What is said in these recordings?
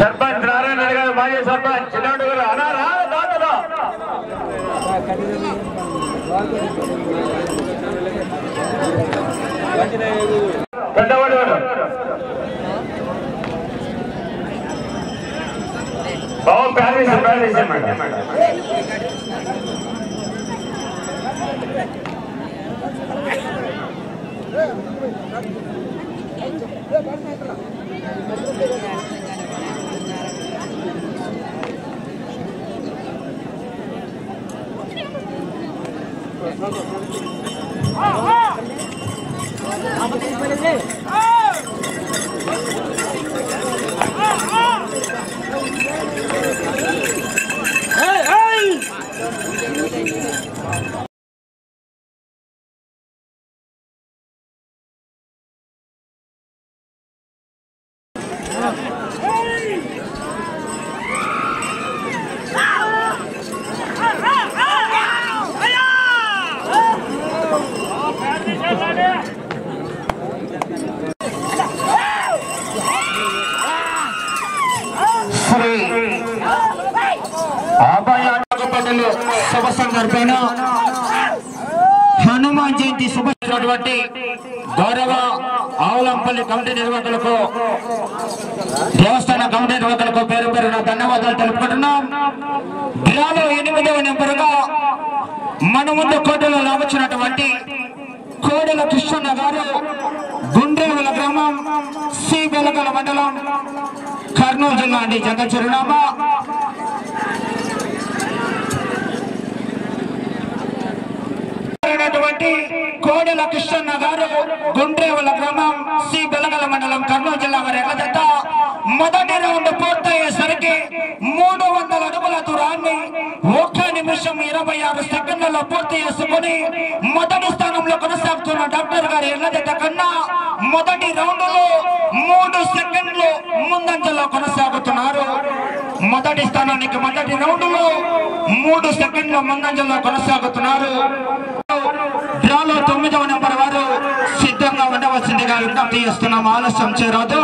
సర్పంచ్ నారాయణ గారు మాజీ సర్పంచ్ చిన్నాడు గారు అనారా దాతలో పెద్దవాడు బాబు ప్యారిస్ మేడం శుభ సందర్భమైన హనుమాన్ జయంతి శుభటువంటి గౌరవ ఆవులంపల్లి కమిటీ నిర్వాహకులకు దేవస్థాన కమిటీ నిర్వాహకులకు పేరు పేరున ధన్యవాదాలు తెలుపుకుంటున్నాం. జిల్లాలో 8వ నెంబరుగా మన ముందు కోటలో లావచ్చినటువంటి కోడెల కృష్ణన్న గారు గుండ్రేవుల గ్రామం సి బెలగల మండలం కర్నూలు జిల్లా అండి. జగ చిరునామా కోడెల కృష్ణన్న గారు గుండ్రేవుల గ్రామం సి బెలగల మండలం కర్నూలు జిల్లా వారి ఎల్లజత మొదటి రౌండ్ పూర్తయ్యేసరికి 300 అడుగుల దూరాన్ని 1 నిమిషం 26 సెకండ్లలో పూర్తి చేసుకుని మొదటి స్థానంలో కొనసాగుతున్న డాక్టర్ గారి ఎల్లజత కన్నా మొదటి రౌండ్ లో 3 సెకండ్లు ముందంజలో కొనసాగుతున్నారు. మొదటి స్థానానికి మొదటి రౌండ్ లో 3 సెకండ్ల ముందంజలో కొనసాగుతున్నారు. డ్రాలో 9వ నెంబర్ వారు సిద్ధంగా ఉండవలసిందిగా విజ్ఞప్తి చేస్తున్నాం. ఆలస్యం చేయరాదు.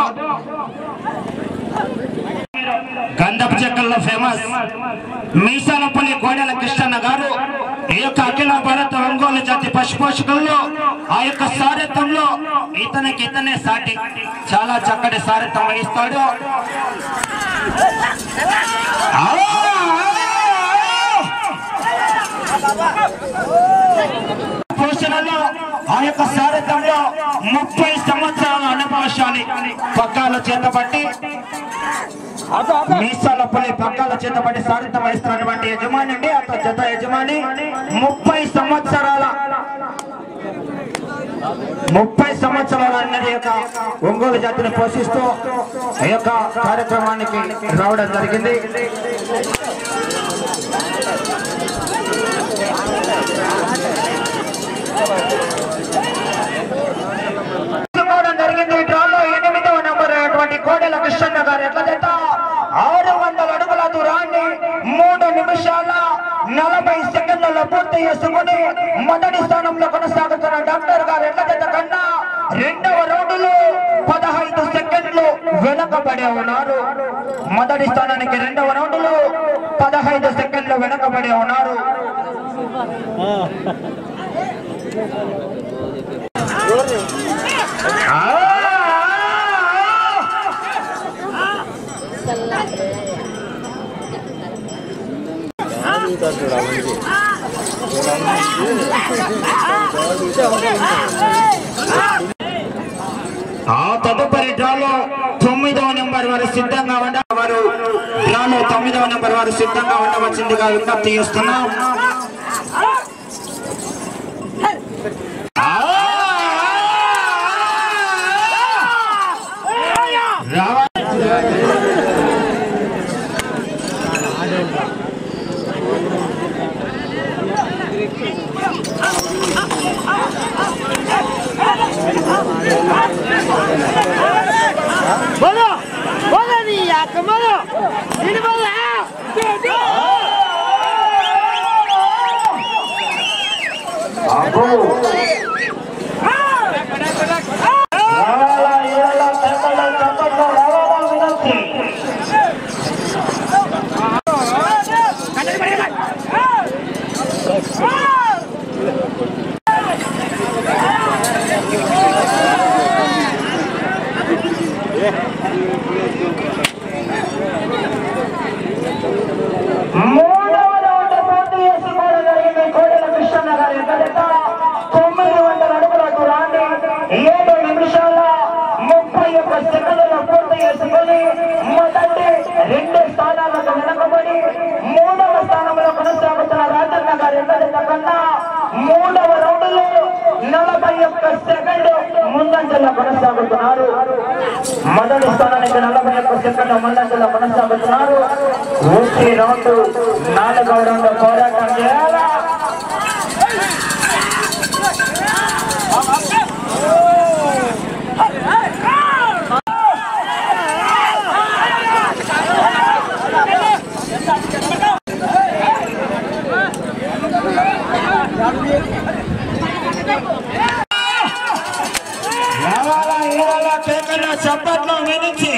గంధపు చెక్కల్లో ఫేమస్ మీసాలపల్లి కోడెల కృష్ణన్న గారు ఈ యొక్క అఖిల భారత ఒంగోలు జాతి పశుపోషకుల్లో ఆ యొక్క సారథ్యంలో ఇతనే సాటి చాలా చక్కటి సారథ్యం వహిస్తాడు. పోషణలో ఆ యొక్క సారథ్యంలో 30 సంవత్సరాల అనుభవశాలి పగ్గాల చేతబట్టి మీసాలపల్లి పగ్గాల చేతబట్టి సారథ్యం వహిస్తున్నటువంటి యజమాని అండి. అతని జత యజమాని 30 సంవత్సరాల అన్నది యొక్క ఒంగోలు జాతిని పోషిస్తూ ఈ యొక్క కార్యక్రమానికి రావడం జరిగింది. డ్రాలో 8వ నెంబర్ అయినటువంటి కోడెల కృష్ణన్న గారు ఎట్లా చేత 600 అడుగుల దూరాన్ని 3 నిమిషాల 40 సెకండ్లలో పూర్తి చేసుకుని మొదటి స్థానంలో కొనసాగుతున్న డాక్టర్ గారు ఎట్లా చేత కన్నా 2వ రౌండ్లో 15 సెకండ్లు వెనకబడి ఉన్నారు. మొదటి స్థానానికి 2వ రౌండ్లో 15 సెకండ్లు వెనకబడి ఉన్నారు. తదుపరి డ్రాలో 9వ నెంబర్ వారు సిద్ధంగా ఉండవారు డ్రాలో 9వ నెంబర్ వారు సిద్ధంగా ఉండవలసిందిగా విజ్ఞప్తి చేస్తున్నాం. కన్నా మూడవ రౌండ్లో 41 సెకండ్ ముందంజలో కొనసాగుతున్నారు. మొదటి స్థానానికి 41 సెకండ్ ముందంజలో కొనసాగుతున్నారు. వచ్చే రౌండ్ 4వ రౌండ్ పోరాటం చేయాలా. చప్పట్లో వినిచి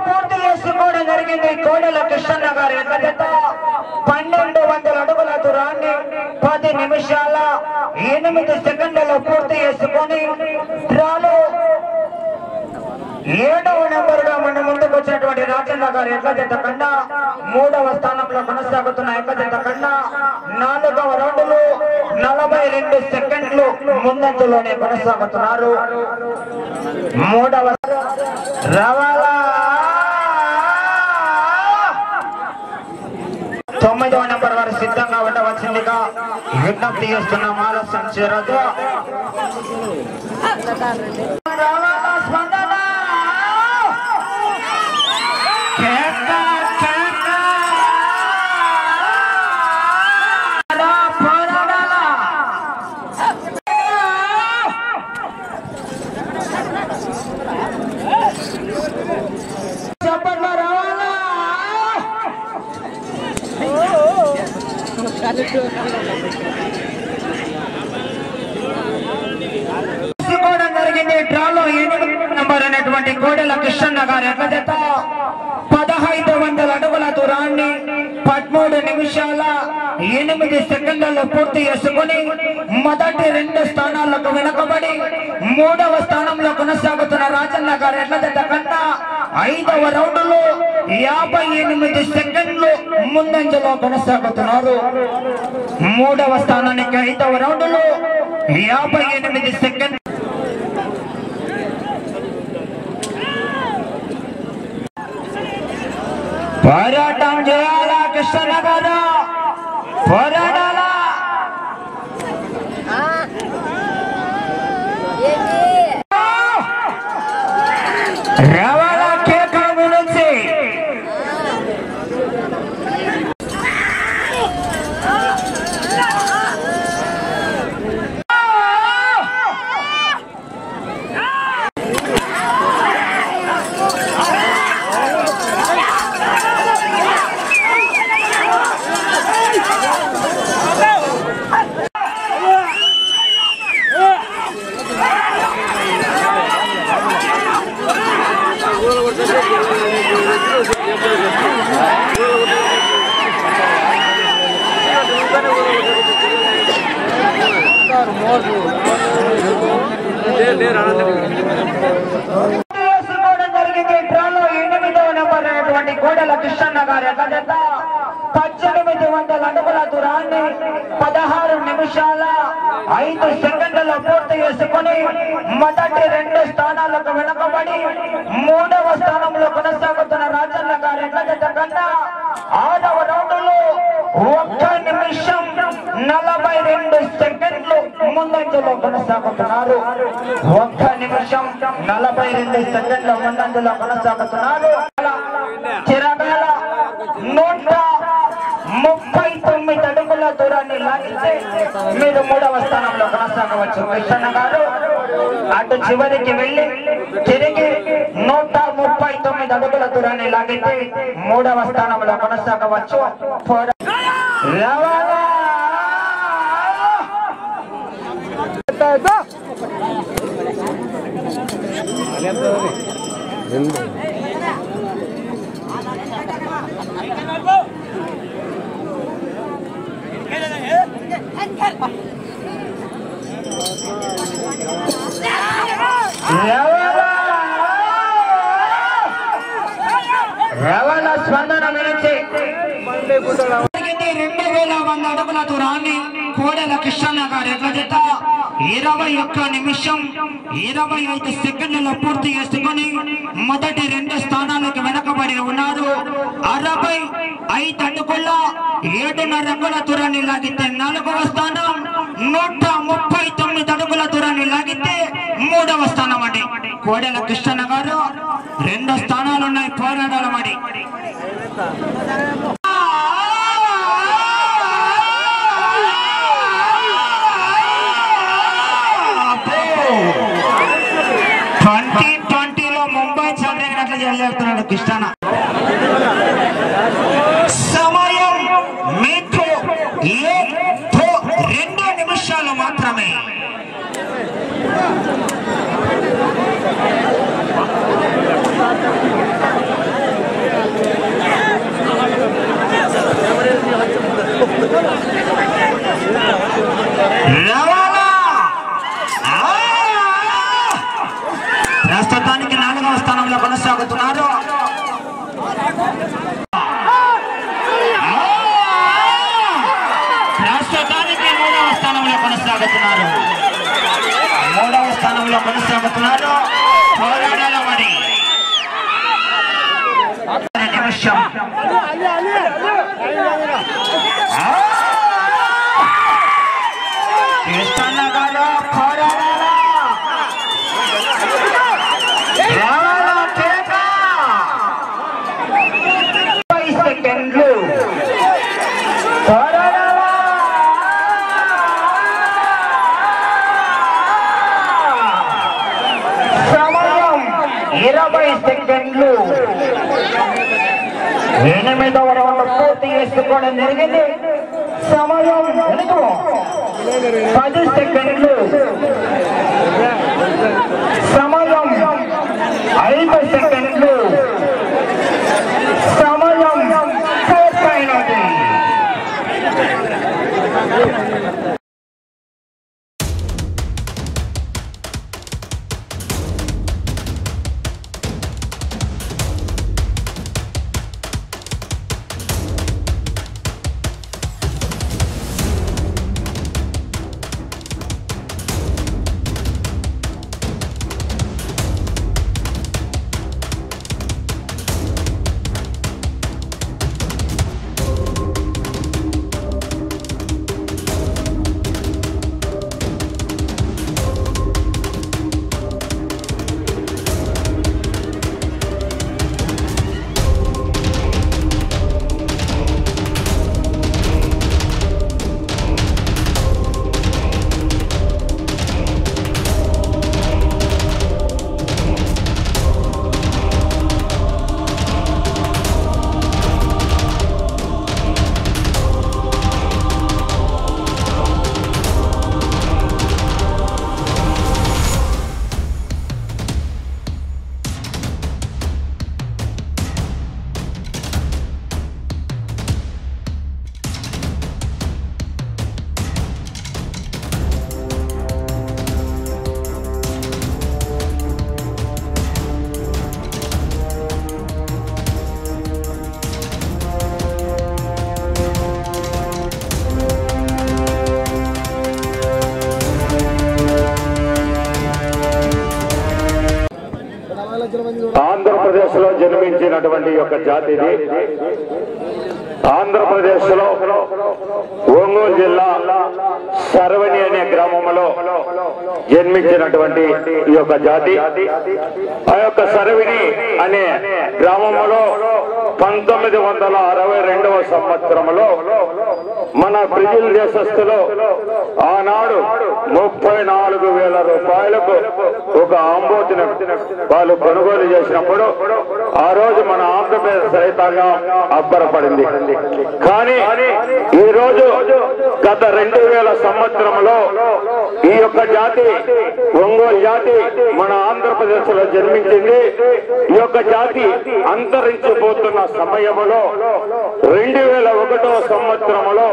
పూర్తి చేసుకోవడం జరిగింది. కోడెల కృష్ణన్న గారి జత 1200 అడుగుల దూరాన్ని 10 నిమిషాల 8 సెకండ్లలో పూర్తి చేసుకొని డ్రాలో 7వ నెంబరుగా మన ముందుకు వచ్చినటువంటి రాజన్న గారి ఎట్ల జత కన్నా 3వ స్థానంలో కొనసాగుతున్న ఎట్ల జత కన్నా 4వ రౌండ్లో 42 సెకండ్లు ముందంజలోనే కొనసాగుతున్నారు. 3వ రవాలా 9వ నెంబర్ వారు సిద్ధంగా ఉండవలసిందిగా విజ్ఞప్తి చేస్తున్నాం. ఆలస్యం చేయరాదు. జరిగింది. డ్రాలో 8వ నెంబర్ అనేటువంటి కోడెల కృష్ణన్న గారి ఎట్ల జత 1500 అడుగుల దూరాన్ని 13 నిమిషాల 8 సెకండ్లలో పూర్తి చేసుకుని మొదటి 2 స్థానాలకు వెనుకబడి 3వ స్థానంలో కొనసాగుతున్న రాజన్న గారి ఎట్ల జత కన్నా 5వ రౌండ్లో 58 సెకండ్లు ముందంజలో కొనసాగుతున్నారు. 3వ స్థానానికి 5వ రౌండ్లో 58 సెకండ్. పోరాటం చేయాలా కృష్ణన్న గారు, పోరాడాలా. రవాణా కేక గురించి కోడెల కృష్ణన్న గారి జత 1800 అడుగుల దూరాన్ని 16 నిమిషాల 5 సెకండ్లలో పూర్తి చేసుకుని మొదటి 2 స్థానాలకు వెనుకబడి 3వ స్థానంలో కొనసాగుతున్న రాజన్న గారి జత కన్నా 6వ రౌండ్లో 1 నిమిషం 42 సెకండ్లు ముందంజలో కొనసాగుతున్నారు. 1 నిమిషం 42 సెకండ్ల ముందంజలో కొనసాగుతున్నారు. చిరవేళ 139 అడుగుల దూరాన్ని లాగితే మీరు 3వ స్థానంలో కొనసాగవచ్చు. కృష్ణన్న గారు అటు చివరికి వెళ్ళి తిరిగి 139 అడుగుల దూరాన్ని లాగితే 3వ స్థానంలో కొనసాగవచ్చు. రవాణా స్పందన నుంచి 2000 అడుగుల దూరాన్ని కోడెల కృష్ణ గారి ఎడ్ల జత 21 నిమిషం 25 సెకండ్లలో పూర్తి చేసుకుని మొదటి 2 స్థానాలకు వెనకబడి ఉన్నారు. 65 అడుగుల 7.5 అంగుళాల దూరాన్ని లాగితే 4వ స్థానం, 139 అడుగుల దూరాన్ని లాగితే 3వ స్థానం అండి. కోడెల కృష్ణ గారు 2 స్థానాలు ఉన్నాయి, పోరాడాలమడి. ముంబై చెలరేగినట్లు చెల్లేస్తున్నాడు కృష్ణ. సమయం మీకు 2 నిమిషాలు మాత్రమే. ప్రస్తుతానికి 4వ స్థానంలో కొనసాగుతున్నారు. ప్రస్తుతానికి 3వ స్థానంలో కొనసాగుతున్నారు. 3వ స్థానంలో కొనసాగుతున్నారు. పోరాడాల మరి నిమిషం. కృష్ణనగర్ పోరాడాల సెకండ్లు. సమయం 20 సెకండ్లు. 8వ రౌండ్ పూర్తి చేసుకోవడం జరిగింది. సమయం 10 సెకండ్లు. సమయం 5 సెకండ్లు. సమయం పూర్తయినది. ఆంధ్రప్రదేశ్ లో జన్మించినటువంటి యొక్క జాతిది. ఆంధ్రప్రదేశ్ లో ఒంగోలు జిల్లా సర్వని అనే గ్రామంలో జన్మించినటువంటి ఈ యొక్క జాతి. ఆ యొక్క సర్వని అనే గ్రామంలో 1962వ సంవత్సరంలో మన బ్రెజిల్ దేశస్థులు ఆనాడు 34,000 రూపాయలకు ఒక ఆంబోతిని వాళ్ళు కొనుగోలు చేసినప్పుడు ఆ రోజు మన ఆంధ్రప్రదేశ్ రైతాంగం అబ్బరపడింది. కానీ ఈ రోజు గత 2000 సంవత్సరంలో ఈ యొక్క జాతి ఒంగోలు జాతి మన ఆంధ్రప్రదేశ్ లో జన్మించింది. ఈ యొక్క జాతి అంతరించిపోతున్న సమయంలో 2001వ సంవత్సరంలో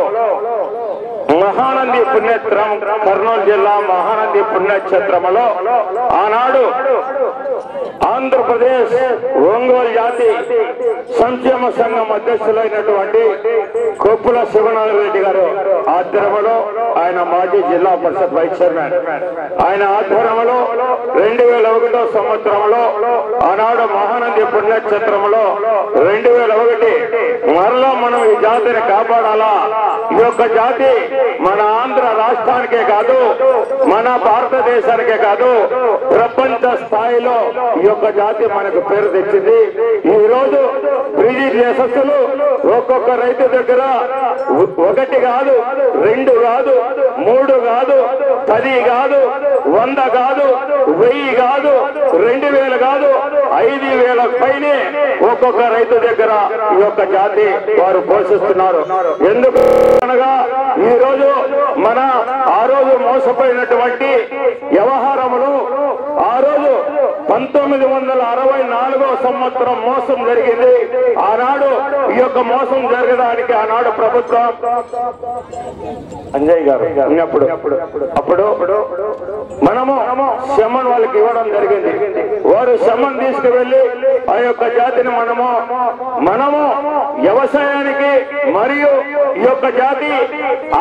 మా మహానంది పుణ్యక్షేత్రం కర్నూలు జిల్లా మహానంది పుణ్యక్షేత్రములో ఆనాడు ఆంధ్రప్రదేశ్ ఒంగోలు జాతి సంక్షేమ సంఘం అధ్యక్షులైనటువంటి కొప్పుల శివనారాయణ రెడ్డి గారు ఆధ్వర్యంలో, ఆయన మాజీ జిల్లా పరిషత్ వైస్ చైర్మన్, ఆయన ఆధ్వర్యంలో 2001 సంవత్సరంలో ఆనాడు మహానంది పుణ్యక్షేత్రంలో 2001 మరలా మనం ఈ జాతిని కాపాడాలా. ఈ యొక్క జాతి మన ఆంధ్ర రాష్ట్రానికే కాదు, మన భారతదేశానికే కాదు, ప్రపంచ స్థాయిలో ఈ యొక్క జాతి మనకు పేరు తెచ్చింది. ఈ రోజు బ్రిటిష్ దేశస్తులు ఒక్కొక్క రైతు దగ్గర 1 కాదు, 2 కాదు, 3 కాదు, 10 కాదు, 100 కాదు, 1000 కాదు, 2000 కాదు, 5000 పైనే ఒక్కొక్క రైతు దగ్గర ఈ యొక్క జాతి వారు పోషిస్తున్నారు. ఎందుకు అనగా ఈ రోజు మన ఆ రోజు మోసపోయినటువంటి వ్యవహారములు, ఆ రోజు 1964 సంవత్సరం మోసం జరిగింది. ఆనాడు ఈ యొక్క మోసం జరగడానికి ఆనాడు ప్రభుత్వం అంజయ్ గారు ఉన్నప్పుడు అప్పుడు మనము శమన్ వాళ్ళకి ఇవ్వడం జరిగింది. వారు శమన్ తీసుకువెళ్లి ఆ యొక్క జాతిని మనము వ్యవసాయానికి మరియు ఈ యొక్క జాతి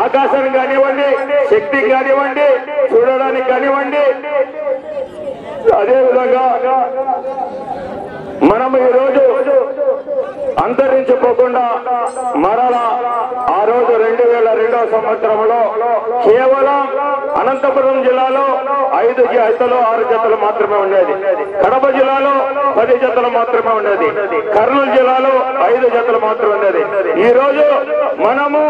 ఆకాశానికి కానివ్వండి, శక్తికి కానివ్వండి, చూడడానికి కానివ్వండి, అదేవిధంగా మనం ఈ రోజు అంతరించిపోకుండా మరలా ఆ రోజు 2002 సంవత్సరంలో కేవలం అనంతపురం జిల్లాలో 5 జతలు 6 జతలు మాత్రమే ఉండేది. కడప జిల్లాలో 10 జతలు మాత్రమే ఉండేది. కర్నూలు జిల్లాలో 5 జతలు మాత్రమే ఉండేది. ఈ రోజు మనము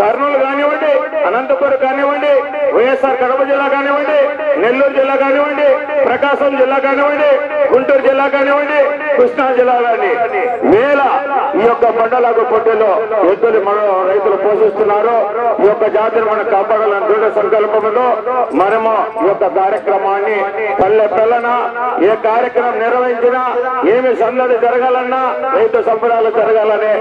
కర్నూలు కానివ్వండి, అనంతపురం కానివ్వండి, వైఎస్ఆర్ కడప జిల్లా కానివ్వండి, నెల్లూరు జిల్లా కానివ్వండి, ప్రకాశం జిల్లా కానివ్వండి, గుంటూరు జిల్లా కానివ్వండి, కృష్ణా జిల్లా కానీ వేల ఈ యొక్క మండలకు పొట్టెలో ఎద్దులు మన రైతులు పోషిస్తున్నారు. ఈ యొక్క జాతిని మనం కాపాడాలని దృఢ సంకల్పంలో మనము ఈ యొక్క కార్యక్రమాన్ని పల్లె పిల్లన ఏ కార్యక్రమం నిర్వహించినా, ఏమి సందడి జరగాలన్నా రైతు సంబరాలు జరగాలని